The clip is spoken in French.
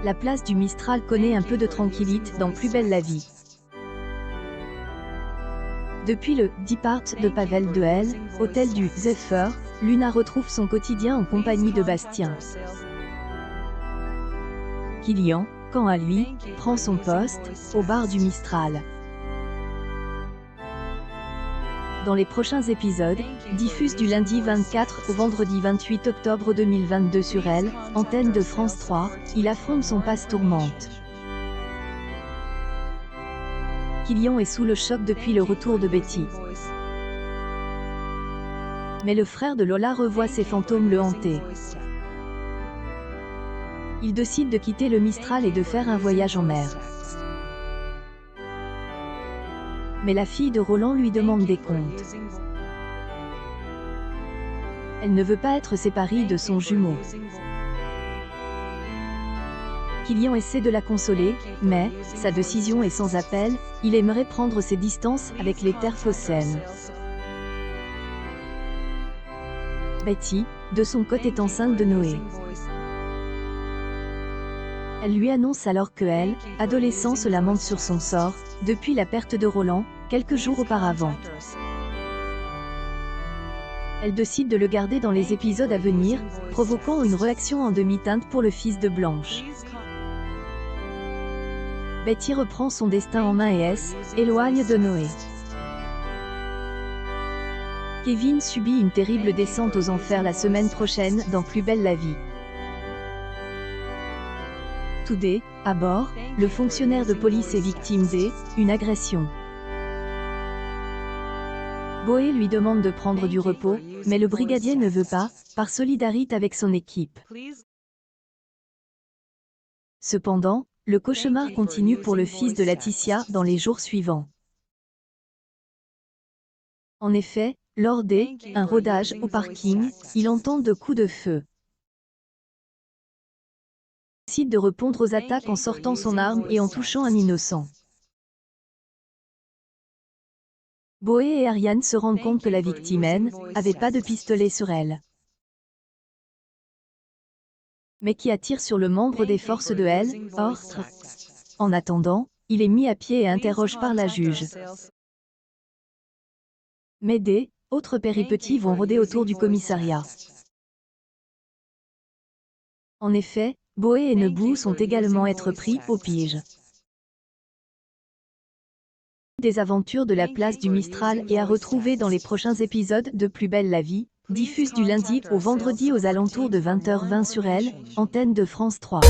La place du Mistral connaît un peu de tranquillité dans Plus belle la vie. Depuis le départ de Pavel de Hell, hôtel du Zephyr, Luna retrouve son quotidien en compagnie de Bastien. Killian, quant à lui, prend son poste au bar du Mistral. Dans les prochains épisodes, diffusés du lundi 24 au vendredi 28 octobre 2022 sur Elle, antenne de France 3, il affronte son passe tourmente. Killian est sous le choc depuis le retour de Betty. Mais le frère de Lola revoit ses fantômes le hanter. Il décide de quitter le Mistral et de faire un voyage en mer. Mais la fille de Roland lui demande des comptes. Elle ne veut pas être séparée de son jumeau. Killian essaie de la consoler, mais sa décision est sans appel, il aimerait prendre ses distances avec les terres phocéennes. Betty, de son côté, est enceinte de Noé. Elle lui annonce alors que elle, adolescent, se lamente sur son sort, depuis la perte de Roland, quelques jours auparavant. Elle décide de le garder dans les épisodes à venir, provoquant une réaction en demi-teinte pour le fils de Blanche. Betty reprend son destin en main et s'éloigne de Noé. Kevin subit une terrible descente aux enfers la semaine prochaine dans Plus belle la vie. À bord, le fonctionnaire de police est victime d'une agression. Boé lui demande de prendre du repos, mais le brigadier ne veut pas, par solidarité avec son équipe. Cependant, le cauchemar continue pour le fils de Laetitia dans les jours suivants. En effet, lors d'un rodage au parking, il entend de coups de feu. Il décide de répondre aux attaques en sortant son arme et en touchant un innocent. Boé et Ariane se rendent compte que la victime n'avait pas de pistolet sur elle, mais qui attire sur le membre des forces de Elle, Ordre. En attendant, il est mis à pied et interroge par la juge. Mais autres péripéties vont rôder autour du commissariat. En effet, Boé et Nebou sont également être pris au piège. Des aventures de la place du Mistral et à retrouver dans les prochains épisodes de Plus belle la vie, diffusés du lundi au vendredi aux alentours de 20h20 sur Elle, antenne de France 3.